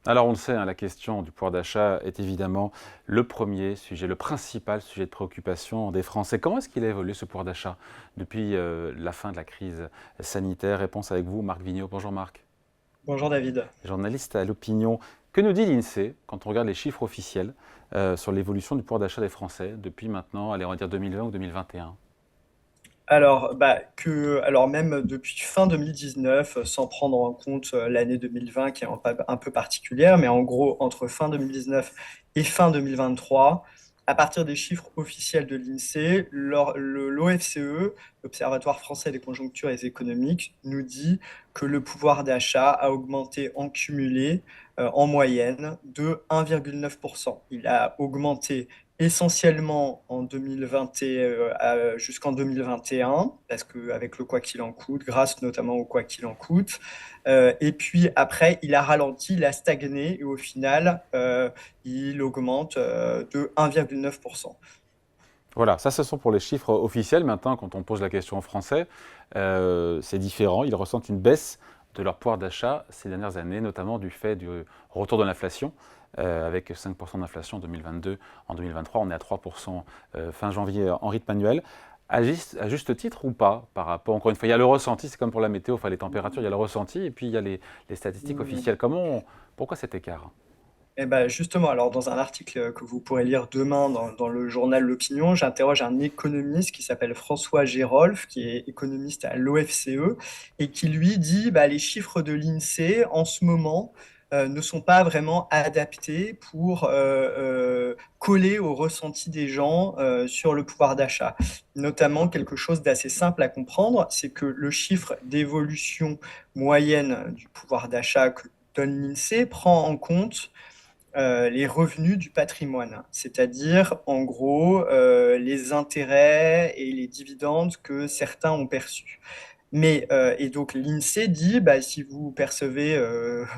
Alors on le sait, hein, la question du pouvoir d'achat est évidemment le premier sujet, le principal sujet de préoccupation des Français. Comment est-ce qu'il a évolué ce pouvoir d'achat depuis la fin de la crise sanitaire? Réponse avec vous, Marc Vigneault. Bonjour Marc, Bonjour David. journaliste à l'opinion. Que nous dit l'INSEE quand on regarde les chiffres officiels sur l'évolution du pouvoir d'achat des Français depuis maintenant, allez, on va dire 2020 ou 2021? Alors même depuis fin 2019, sans prendre en compte l'année 2020 qui est un peu particulière, mais en gros entre fin 2019 et fin 2023, à partir des chiffres officiels de l'INSEE, l'OFCE, l'Observatoire français des conjonctures et économiques, nous dit que le pouvoir d'achat a augmenté en cumulé en moyenne de 1,9%. Il a augmenté essentiellement en 2020 jusqu'en 2021, parce qu'avec le quoi qu'il en coûte, grâce notamment au quoi qu'il en coûte. Et puis après, il a ralenti, il a stagné, et au final, il augmente de 1,9%. Voilà, ça ce sont pour les chiffres officiels. Maintenant, quand on pose la question aux Français, c'est différent. Ils ressentent une baisse de leur pouvoir d'achat ces dernières années, notamment du fait du retour de l'inflation, avec 5% d'inflation en 2022. En 2023, on est à 3% fin janvier en rythme annuel. À juste titre ou pas par rapport, encore une fois, il y a le ressenti, c'est comme pour la météo, enfin les températures, il y a le ressenti, et puis il y a les statistiques officielles. Pourquoi cet écart? Eh ben justement, alors dans un article que vous pourrez lire demain dans le journal L'Opinion, j'interroge un économiste qui s'appelle François Gérolf, qui est économiste à l'OFCE, et qui lui dit les chiffres de l'INSEE en ce moment ne sont pas vraiment adaptés pour coller au ressenti des gens sur le pouvoir d'achat. Notamment quelque chose d'assez simple à comprendre, c'est que le chiffre d'évolution moyenne du pouvoir d'achat que donne l'INSEE prend en compte les revenus du patrimoine, c'est-à-dire en gros les intérêts et les dividendes que certains ont perçus. Et donc l'INSEE dit, si vous percevez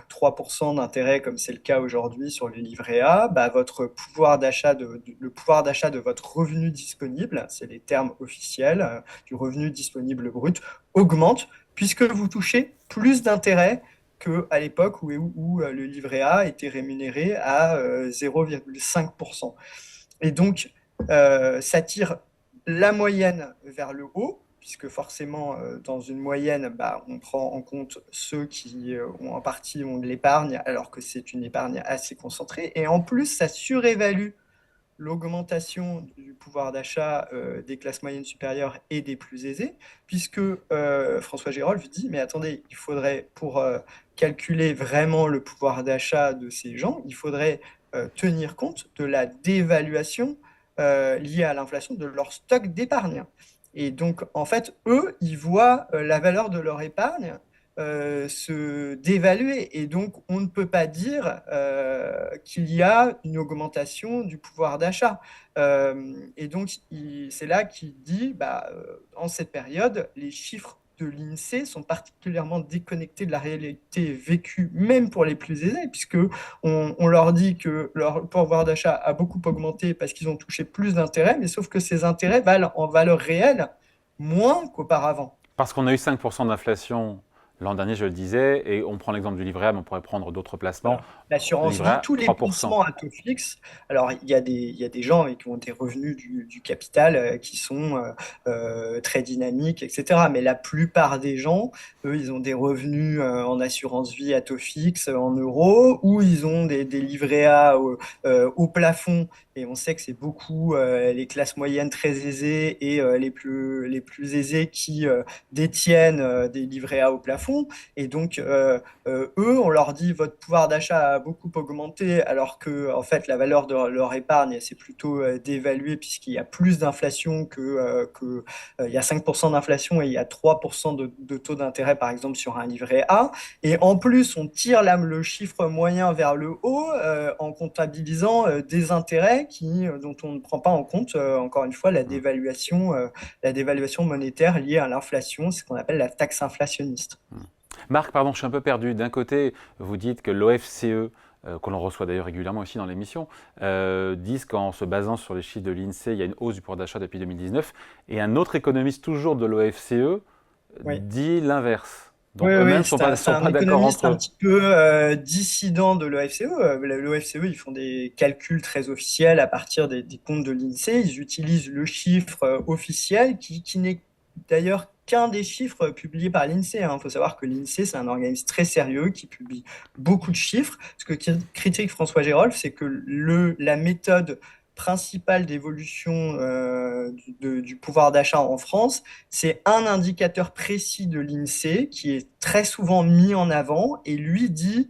3% d'intérêt, comme c'est le cas aujourd'hui sur le livret A, votre le pouvoir d'achat de votre revenu disponible, c'est les termes officiels du revenu disponible brut, augmente puisque vous touchez plus d'intérêt qu'à l'époque où le livret A était rémunéré à 0,5%. Et donc, ça tire la moyenne vers le haut, puisque forcément, dans une moyenne, on prend en compte ceux qui ont en partie ont de l'épargne, alors que c'est une épargne assez concentrée. Et en plus, ça surévalue l'augmentation du pouvoir d'achat des classes moyennes supérieures et des plus aisés, puisque François Gérolf dit, mais attendez, il faudrait, pour calculer vraiment le pouvoir d'achat de ces gens, il faudrait tenir compte de la dévaluation liée à l'inflation de leur stock d'épargne. Et donc, en fait, eux, ils voient la valeur de leur épargne se dévaluer. Et donc, on ne peut pas dire qu'il y a une augmentation du pouvoir d'achat. Et donc, c'est là qu'il dit, en cette période, les chiffres de l'INSEE sont particulièrement déconnectés de la réalité vécue, même pour les plus aisés, puisque on leur dit que leur pouvoir d'achat a beaucoup augmenté parce qu'ils ont touché plus d'intérêts, mais sauf que ces intérêts valent en valeur réelle moins qu'auparavant. Parce qu'on a eu 5% d'inflation l'an dernier, je le disais, et on prend l'exemple du livret A, mais on pourrait prendre d'autres placements. Voilà. L'assurance Livret vie, A, tous les 3%. placements à taux fixe. Alors, il y a des gens qui ont des revenus du capital qui sont très dynamiques, etc. Mais la plupart des gens, eux, ils ont des revenus en assurance vie à taux fixe en euros ou ils ont des livrets A au plafond. Et on sait que c'est beaucoup les classes moyennes très aisées et les plus aisés qui détiennent des livrets A au plafond. Et donc, eux, on leur dit votre pouvoir d'achat a beaucoup augmenté, alors que en fait la valeur de leur épargne s'est plutôt dévaluée puisqu'il y a plus d'inflation il y a 5% d'inflation et il y a 3% de taux d'intérêt par exemple sur un livret A. Et en plus, on tire le chiffre moyen vers le haut en comptabilisant des intérêts dont on ne prend pas en compte, encore une fois, la dévaluation monétaire liée à l'inflation, c'est ce qu'on appelle la taxe inflationniste. Marc, pardon, je suis un peu perdu. D'un côté, vous dites que l'OFCE, que l'on reçoit d'ailleurs régulièrement aussi dans l'émission, disent qu'en se basant sur les chiffres de l'INSEE, il y a une hausse du pouvoir d'achat depuis 2019. Et un autre économiste, toujours de l'OFCE, Oui. dit l'inverse. Oui, Donc oui, eux-mêmes oui, ne c'est sont un pas d'accord économiste entre un eux. petit peu dissident de l'OFCE. L'OFCE, ils font des calculs très officiels à partir des comptes de l'INSEE. Ils utilisent le chiffre officiel qui n'est d'ailleurs qu'un des chiffres publiés par l'INSEE. Il faut savoir que l'INSEE, c'est un organisme très sérieux qui publie beaucoup de chiffres. Ce que critique François Gérolf, c'est que la méthode principale d'évolution du pouvoir d'achat en France, c'est un indicateur précis de l'INSEE qui est très souvent mis en avant et lui dit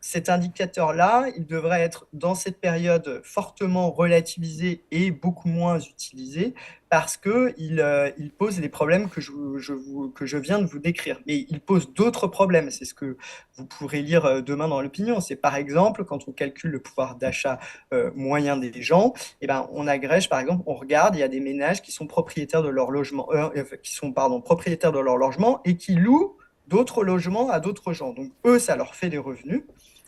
cet indicateur-là, il devrait être dans cette période fortement relativisé et beaucoup moins utilisé parce qu'il pose les problèmes que je viens de vous décrire. Mais il pose d'autres problèmes, c'est ce que vous pourrez lire demain dans l'opinion. C'est par exemple, quand on calcule le pouvoir d'achat moyen des gens, eh ben, on agrège, par exemple, on regarde, il y a des ménages qui sont propriétaires de leur logement, qui sont, pardon, propriétaires de leur logement et qui louent d'autres logements à d'autres gens. Donc, eux, ça leur fait des revenus.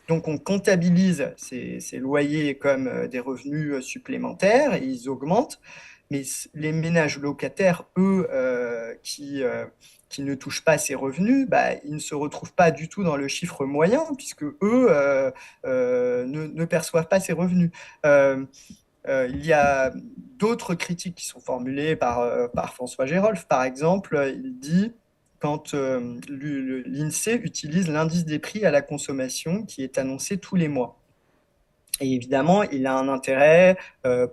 Donc, on comptabilise ces loyers comme des revenus supplémentaires et ils augmentent. Mais les ménages locataires, eux, qui ne touchent pas ces revenus, bah, ils ne se retrouvent pas du tout dans le chiffre moyen, puisque eux ne perçoivent pas ces revenus. Euh, il y a d'autres critiques qui sont formulées par François Gérolf. Par exemple, il dit quand l'INSEE utilise l'indice des prix à la consommation qui est annoncé tous les mois. Et évidemment, il a un intérêt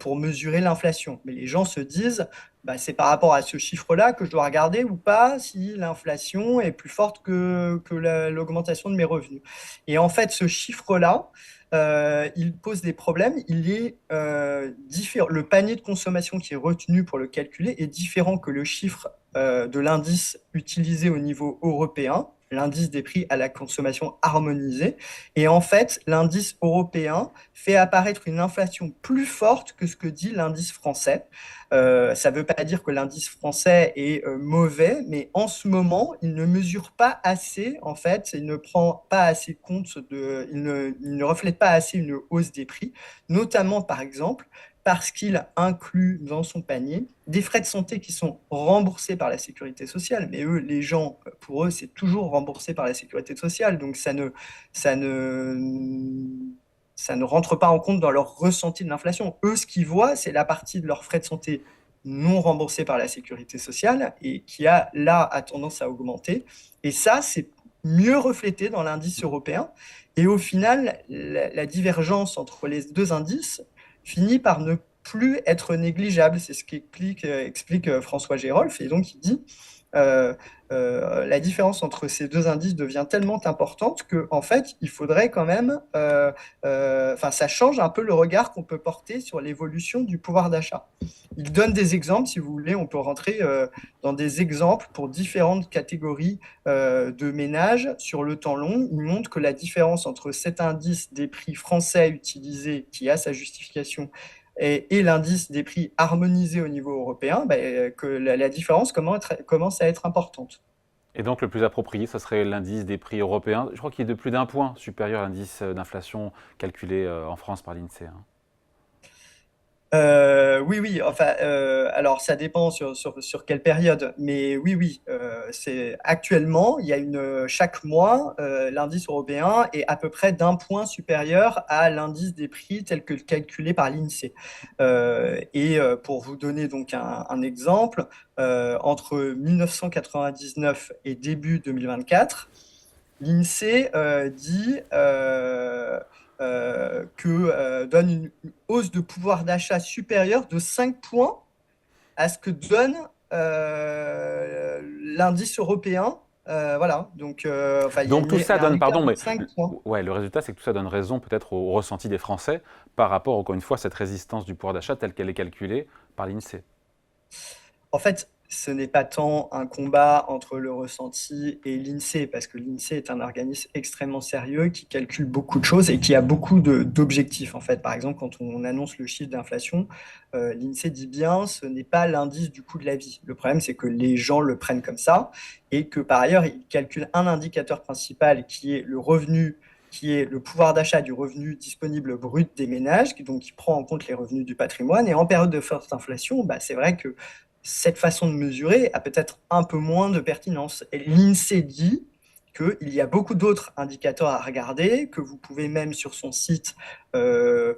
pour mesurer l'inflation. Mais les gens se disent, bah, c'est par rapport à ce chiffre-là que je dois regarder ou pas si l'inflation est plus forte que l'augmentation de mes revenus. Et en fait, ce chiffre-là, il pose des problèmes. Il est différent. Le panier de consommation qui est retenu pour le calculer est différent que le chiffre de l'indice utilisé au niveau européen, l'indice des prix à la consommation harmonisé. Et en fait, l'indice européen fait apparaître une inflation plus forte que ce que dit l'indice français. Ça ne veut pas dire que l'indice français est mauvais, mais en ce moment, il ne mesure pas assez, en fait, il ne prend pas assez compte il ne reflète pas assez une hausse des prix, notamment par exemple parce qu'il inclut dans son panier des frais de santé qui sont remboursés par la sécurité sociale. Mais eux, les gens, pour eux, c'est toujours remboursé par la sécurité sociale. Donc ça ne, ça ne rentre pas en compte dans leur ressenti de l'inflation. Eux, ce qu'ils voient, c'est la partie de leurs frais de santé non remboursés par la sécurité sociale et qui a tendance à augmenter. Et ça, c'est mieux reflété dans l'indice européen. Et au final, la divergence entre les deux indices finit par ne plus être négligeable. C'est ce qu'explique François Gérolf. Et donc, il dit euh, la différence entre ces deux indices devient tellement importante que, en fait, il faudrait quand même, ça change un peu le regard qu'on peut porter sur l'évolution du pouvoir d'achat. Il donne des exemples, si vous voulez, on peut rentrer dans des exemples pour différentes catégories de ménages sur le temps long. Il montre que la différence entre cet indice des prix français utilisé, qui a sa justification, et l'indice des prix harmonisé au niveau européen, que la différence commence à être importante. Et donc le plus approprié, ça serait l'indice des prix européens. Je crois qu'il est de plus d'un point supérieur à l'indice d'inflation calculé en France par l'INSEE, hein. Oui, oui, enfin, alors ça dépend sur quelle période, mais oui, oui, c'est actuellement, chaque mois, l'indice européen est à peu près d'un point supérieur à l'indice des prix tel que calculé par l'INSEE. Pour vous donner donc un exemple, entre 1999 et début 2024, l'INSEE donne une hausse de pouvoir d'achat supérieure de 5 points à ce que donne l'indice européen. Voilà, donc enfin, Donc tout il ça y a un donne, écart pardon, de mais 5 points. ouais, le résultat, c'est que tout ça donne raison peut-être au ressenti des Français par rapport, encore une fois, à cette résistance du pouvoir d'achat telle qu'elle est calculée par l'INSEE. En fait, ce n'est pas tant un combat entre le ressenti et l'INSEE, parce que l'INSEE est un organisme extrêmement sérieux qui calcule beaucoup de choses et qui a beaucoup d'objectifs. En fait, par exemple, quand on annonce le chiffre d'inflation, l'INSEE dit bien ce n'est pas l'indice du coût de la vie. Le problème, c'est que les gens le prennent comme ça et que par ailleurs, ils calculent un indicateur principal qui est le revenu, qui est le pouvoir d'achat du revenu disponible brut des ménages, donc qui prend en compte les revenus du patrimoine. Et en période de forte inflation, bah, c'est vrai que cette façon de mesurer a peut-être un peu moins de pertinence. Et l'INSEE dit, qu'il y a beaucoup d'autres indicateurs à regarder, que vous pouvez même sur son site euh,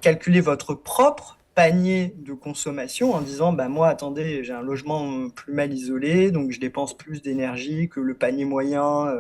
calculer votre propre panier de consommation en disant bah moi attendez j'ai un logement plus mal isolé donc je dépense plus d'énergie que le panier moyen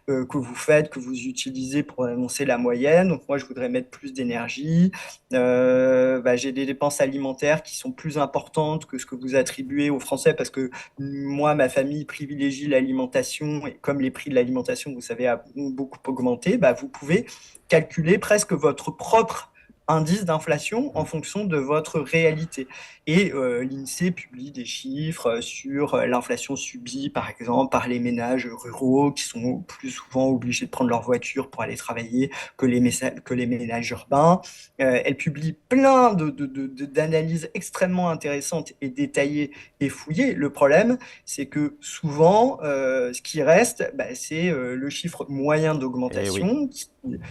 que vous faites que vous utilisez pour annoncer la moyenne donc moi je voudrais mettre plus d'énergie bah, j'ai des dépenses alimentaires qui sont plus importantes que ce que vous attribuez aux Français parce que moi ma famille privilégie l'alimentation et comme les prix de l'alimentation vous savez ont beaucoup augmenté bah vous pouvez calculer presque votre propre indice d'inflation en fonction de votre réalité. Et l'INSEE publie des chiffres sur l'inflation subie, par exemple, par les ménages ruraux qui sont plus souvent obligés de prendre leur voiture pour aller travailler que les ménages urbains. Elle publie plein d'analyses extrêmement intéressantes et détaillées et fouillées. Le problème, c'est que souvent, ce qui reste, bah, c'est le chiffre moyen Eh oui. d'augmentation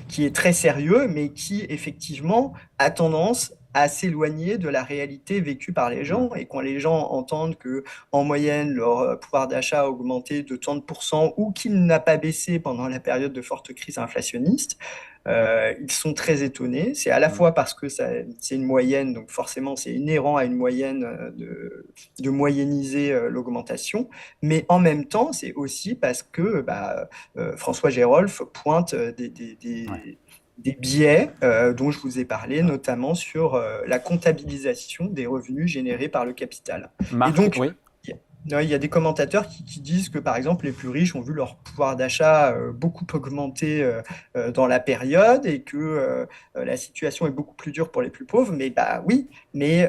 qui est très sérieux, mais qui effectivement a tendance à s'éloigner de la réalité vécue par les Mm. gens. Et quand les gens entendent que, en moyenne, leur pouvoir d'achat a augmenté de tant de pourcents ou qu'il n'a pas baissé pendant la période de forte crise inflationniste, ils sont très étonnés. C'est à la Mm. fois parce que c'est une moyenne, donc forcément c'est inhérent à une moyenne de moyenniser l'augmentation, mais en même temps c'est aussi parce que bah, François Gérolf pointe Ouais. des biais dont je vous ai parlé, notamment sur la comptabilisation des revenus générés par le capital. Et Marc, donc, oui. il y a des commentateurs qui disent que, par exemple, les plus riches ont vu leur pouvoir d'achat beaucoup augmenter dans la période et que la situation est beaucoup plus dure pour les plus pauvres. Mais bah oui, mais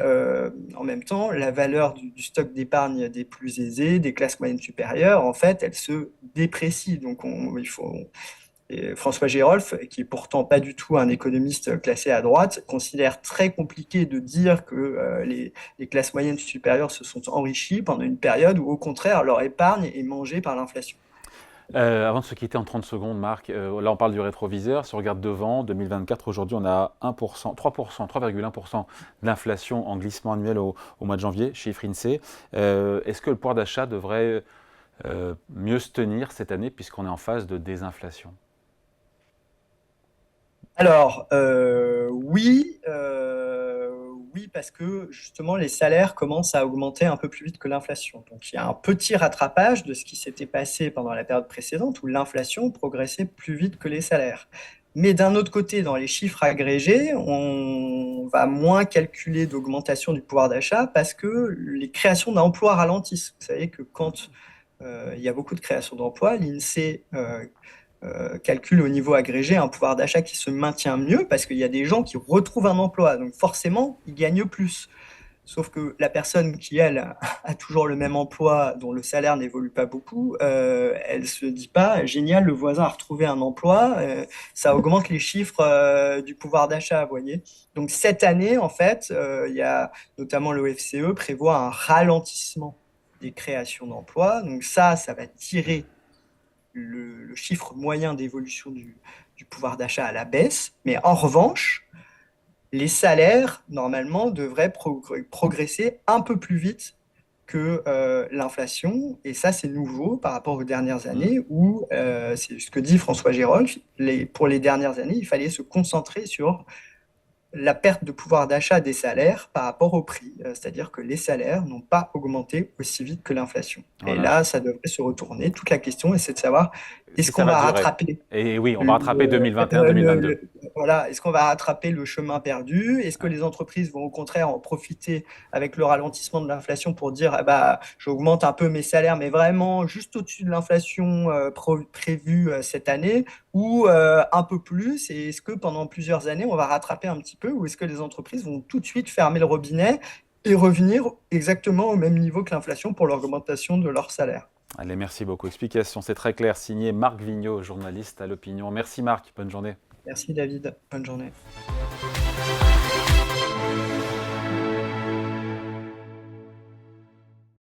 en même temps, la valeur du stock d'épargne des plus aisés, des classes moyennes supérieures, en fait, elle se déprécie. Donc, il faut, et François Gérolf, qui est pourtant pas du tout un économiste classé à droite, considère très compliqué de dire que les classes moyennes supérieures se sont enrichies pendant une période où, au contraire, leur épargne est mangée par l'inflation. Avant de se quitter en 30 secondes, Marc, là on parle du rétroviseur. Si on regarde devant, 2024, aujourd'hui on a 1%, 3%, 3,1% d'inflation en glissement annuel au mois de janvier, chiffre INSEE. Est-ce que le pouvoir d'achat devrait mieux se tenir cette année puisqu'on est en phase de désinflation? Alors, oui, oui, parce que justement, les salaires commencent à augmenter un peu plus vite que l'inflation. Donc, il y a un petit rattrapage de ce qui s'était passé pendant la période précédente où l'inflation progressait plus vite que les salaires. Mais d'un autre côté, dans les chiffres agrégés, on va moins calculer d'augmentation du pouvoir d'achat parce que les créations d'emplois ralentissent. Vous savez que quand il y a beaucoup de créations d'emplois, l'INSEE calcule au niveau agrégé un pouvoir d'achat qui se maintient mieux parce qu'il y a des gens qui retrouvent un emploi. Donc forcément, ils gagnent plus. Sauf que la personne qui, elle, a toujours le même emploi, dont le salaire n'évolue pas beaucoup, elle se dit pas, génial, le voisin a retrouvé un emploi, ça augmente les chiffres du pouvoir d'achat, vous voyez. Donc cette année, en fait, il y a notamment l'OFCE prévoit un ralentissement des créations d'emplois. Donc ça va tirer le chiffre moyen d'évolution du pouvoir d'achat à la baisse. Mais en revanche, les salaires, normalement, devraient progresser un peu plus vite que l'inflation. Et ça, c'est nouveau par rapport aux dernières Mm. années où, c'est ce que dit François Gérolf, pour les dernières années, il fallait se concentrer sur la perte de pouvoir d'achat des salaires par rapport au prix. C'est-à-dire que les salaires n'ont pas augmenté aussi vite que l'inflation. Et Voilà. là, ça devrait se retourner. Toute la question, c'est de savoir, Si est-ce ça qu'on va va durer. rattraper Et oui, on va rattraper le, 2021-2022. voilà, est-ce qu'on va rattraper le chemin perdu? Est-ce que Ouais. les entreprises vont au contraire en profiter avec le ralentissement de l'inflation pour dire, ah bah, j'augmente un peu mes salaires, mais vraiment juste au-dessus de l'inflation prévue cette année, ou un peu plus? Et est-ce que pendant plusieurs années, on va rattraper un petit peu, ou est-ce que les entreprises vont tout de suite fermer le robinet et revenir exactement au même niveau que l'inflation pour l'augmentation de leur salaire? Allez, merci beaucoup. Explication, c'est très clair. Signé Marc Vigneault, journaliste à l'Opinion. Merci Marc, bonne journée. Merci David, bonne journée.